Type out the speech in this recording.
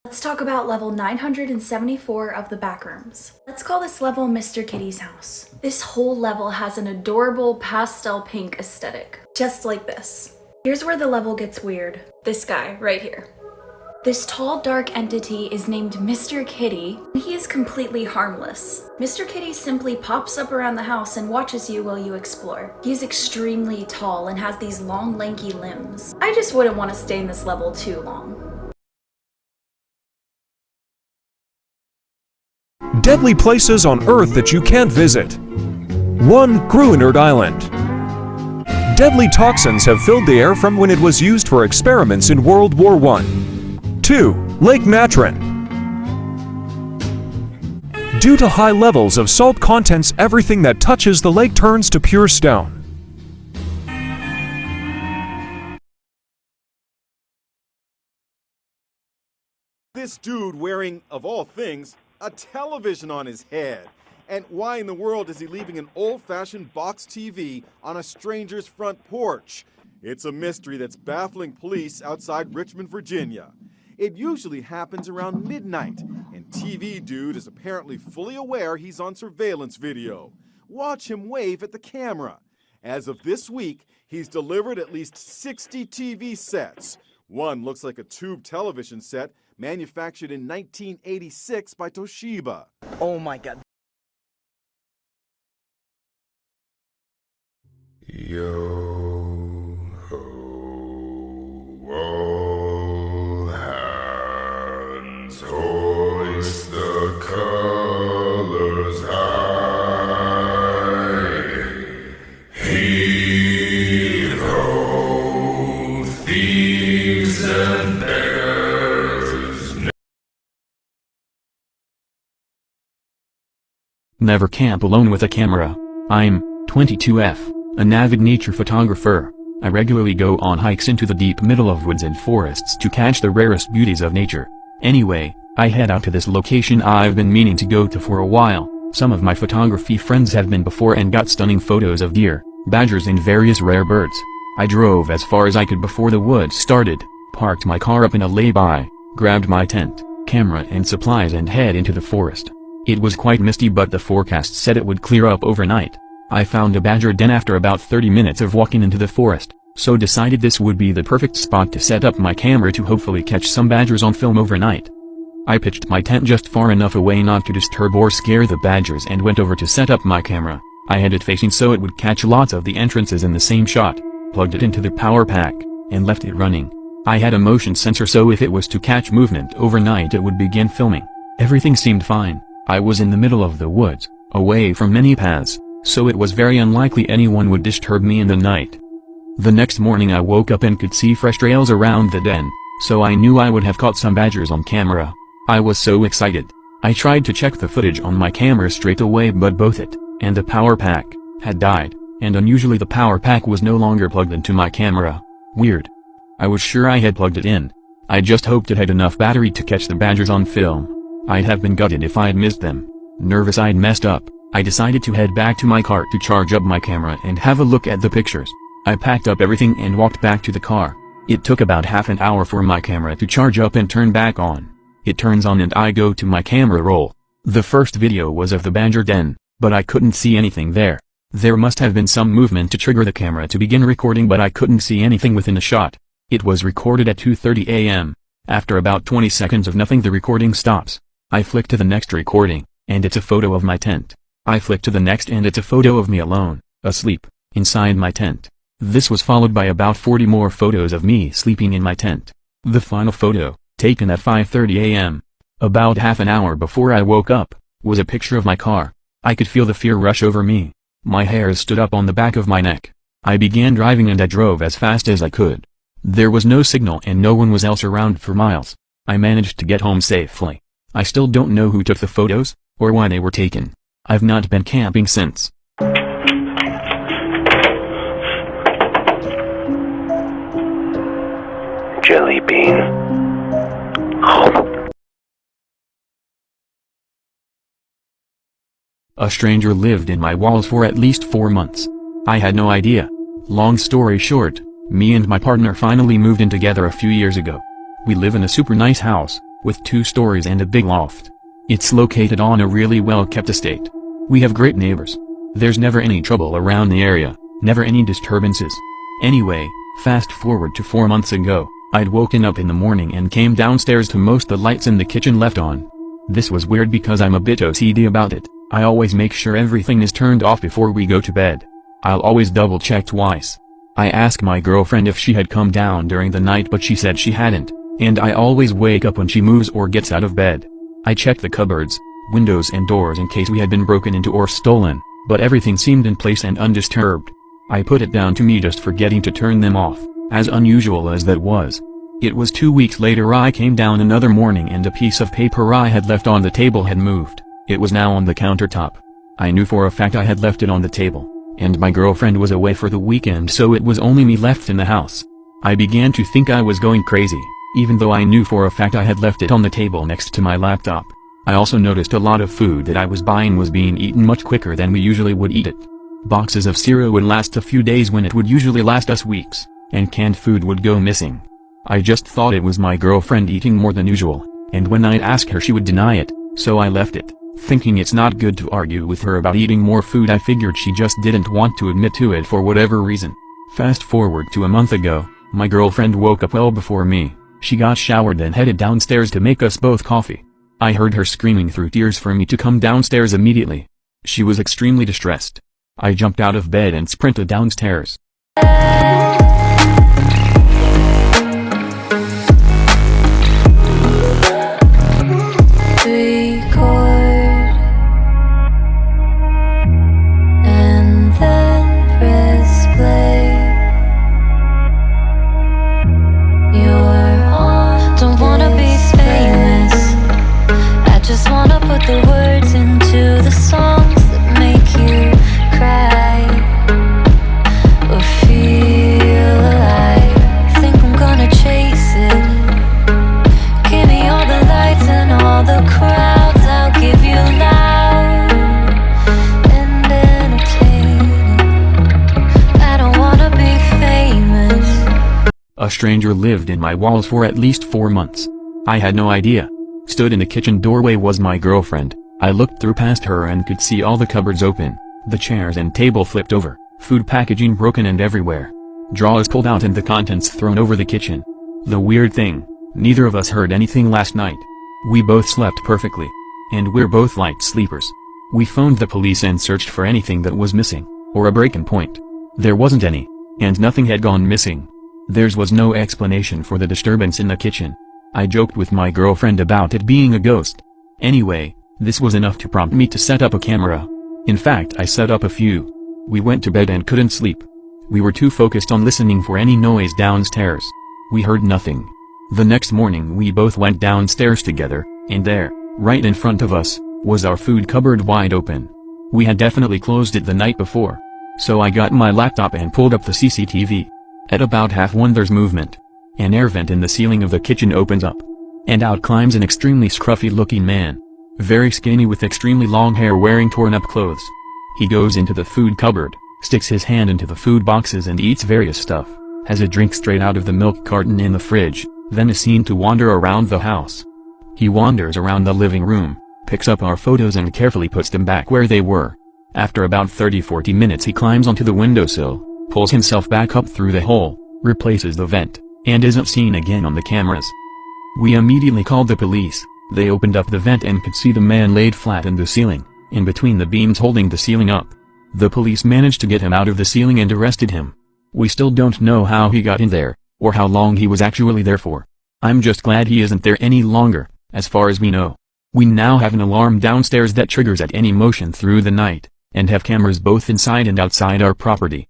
Let's talk about level 974 of the Backrooms. Let's call this level Mr. Kitty's house. This whole level has an adorable pastel pink aesthetic, just like this. Here's where the level gets weird. This guy right here. This tall, dark entity is named Mr. Kitty, and he is completely harmless. Mr. Kitty simply pops up around the house and watches you while you explore. He is extremely tall and has these long, lanky limbs. I just wouldn't want to stay in this level too long. Deadly places on Earth that you can't visit. 1. Gruinard Island. Deadly toxins have filled the air from when it was used for experiments in World War I. 2. Lake Matron. Due to high levels of salt contents, everything that touches the lake turns to pure stone. This dude wearing, of all things, a television on his head. And why in the world is he leaving an old-fashioned box TV on a stranger's front porch? It's a mystery that's baffling police outside Richmond, Virginia. It usually happens around midnight, and TV Dude is apparently fully aware he's on surveillance video. Watch him wave at the camera. As of this week, he's delivered at least 60 TV sets. One looks like a tube television set manufactured in 1986 by Toshiba. Oh my god. Yo ho, all hands, hoist the colors high. Heave ho, thieves and bears. Never camp alone with a camera. I'm 22F, an avid nature photographer. I regularly go on hikes into the deep middle of woods and forests to catch the rarest beauties of nature. Anyway, I head out to this location I've been meaning to go to for a while. Some of my photography friends have been before and got stunning photos of deer, badgers and various rare birds. I drove as far as I could before the woods started, parked my car up in a lay-by, grabbed my tent, camera and supplies and head into the forest. It was quite misty but the forecast said it would clear up overnight. I found a badger den after about 30 minutes of walking into the forest, so decided this would be the perfect spot to set up my camera to hopefully catch some badgers on film overnight. I pitched my tent just far enough away not to disturb or scare the badgers and went over to set up my camera. I had it facing so it would catch lots of the entrances in the same shot, plugged it into the power pack, and left it running. I had a motion sensor so if it was to catch movement overnight it would begin filming. Everything seemed fine. I was in the middle of the woods, away from many paths, so it was very unlikely anyone would disturb me in the night. The next morning I woke up and could see fresh trails around the den, so I knew I would have caught some badgers on camera. I was so excited. I tried to check the footage on my camera straight away but both it, and the power pack, had died, and unusually the power pack was no longer plugged into my camera. Weird. I was sure I had plugged it in. I just hoped it had enough battery to catch the badgers on film. I'd have been gutted if I'd missed them. Nervous I'd messed up, I decided to head back to my car to charge up my camera and have a look at the pictures. I packed up everything and walked back to the car. It took about half an hour for my camera to charge up and turn back on. It turns on and I go to my camera roll. The first video was of the badger den, but I couldn't see anything there. There must have been some movement to trigger the camera to begin recording but I couldn't see anything within a shot. It was recorded at 2:30 a.m. After about 20 seconds of nothing the recording stops. I flick to the next recording, and it's a photo of my tent. I flick to the next and it's a photo of me alone, asleep, inside my tent. This was followed by about 40 more photos of me sleeping in my tent. The final photo, taken at 5:30 a.m., about half an hour before I woke up, was a picture of my car. I could feel the fear rush over me. My hairs stood up on the back of my neck. I began driving and I drove as fast as I could. There was no signal and no one was else around for miles. I managed to get home safely. I still don't know who took the photos, or why they were taken. I've not been camping since. Jelly bean. A stranger lived in my walls for at least 4 months. I had no idea. Long story short, me and my partner finally moved in together a few years ago. We live in a super nice house, with 2 stories and a big loft. It's located on a really well-kept estate. We have great neighbors. There's never any trouble around the area, never any disturbances. Anyway, fast forward to 4 months ago, I'd woken up in the morning and came downstairs to most the lights in the kitchen left on. This was weird because I'm a bit OCD about it. I always make sure everything is turned off before we go to bed. I'll always double check twice. I asked my girlfriend if she had come down during the night, but she said she hadn't, and I always wake up when she moves or gets out of bed. I checked the cupboards, windows and doors in case we had been broken into or stolen, but everything seemed in place and undisturbed. I put it down to me just forgetting to turn them off, as unusual as that was. It was 2 weeks later I came down another morning and a piece of paper I had left on the table had moved. It was now on the countertop. I knew for a fact I had left it on the table, and my girlfriend was away for the weekend, so it was only me left in the house. I began to think I was going crazy, even though I knew for a fact I had left it on the table next to my laptop. I also noticed a lot of food that I was buying was being eaten much quicker than we usually would eat it. Boxes of cereal would last a few days when it would usually last us weeks, and canned food would go missing. I just thought it was my girlfriend eating more than usual, and when I'd ask her she would deny it, so I left it. Thinking it's not good to argue with her about eating more food, I figured she just didn't want to admit to it for whatever reason. Fast forward to a month ago, my girlfriend woke up well before me. She got showered and headed downstairs to make us both coffee. I heard her screaming through tears for me to come downstairs immediately. She was extremely distressed. I jumped out of bed and sprinted downstairs. The words into the songs that make you cry or feel alive. Think I'm gonna chase it. Give me all the lights and all the crowds. I'll give you loud and entertaining. I don't wanna be famous. A stranger lived in my walls for at least 4 months. I had no idea. Stood in the kitchen doorway was my girlfriend. I looked through past her and could see all the cupboards open, the chairs and table flipped over, food packaging broken and everywhere. Drawers pulled out and the contents thrown over the kitchen. The weird thing, neither of us heard anything last night. We both slept perfectly. And we're both light sleepers. We phoned the police and searched for anything that was missing, or a break-in point. There wasn't any, and nothing had gone missing. There was no explanation for the disturbance in the kitchen. I joked with my girlfriend about it being a ghost. Anyway, this was enough to prompt me to set up a camera. In fact, I set up a few. We went to bed and couldn't sleep. We were too focused on listening for any noise downstairs. We heard nothing. The next morning we both went downstairs together, and there, right in front of us, was our food cupboard wide open. We had definitely closed it the night before. So I got my laptop and pulled up the CCTV. At about half one there's movement. An air vent in the ceiling of the kitchen opens up. And out climbs an extremely scruffy-looking man. Very skinny with extremely long hair wearing torn-up clothes. He goes into the food cupboard, sticks his hand into the food boxes and eats various stuff, has a drink straight out of the milk carton in the fridge, then is seen to wander around the house. He wanders around the living room, picks up our photos and carefully puts them back where they were. After about 30-40 minutes he climbs onto the windowsill, pulls himself back up through the hole, replaces the vent, and isn't seen again on the cameras. We immediately called the police. They opened up the vent and could see the man laid flat in the ceiling, in between the beams holding the ceiling up. The police managed to get him out of the ceiling and arrested him. We still don't know how he got in there, or how long he was actually there for. I'm just glad he isn't there any longer, as far as we know. We now have an alarm downstairs that triggers at any motion through the night, and have cameras both inside and outside our property.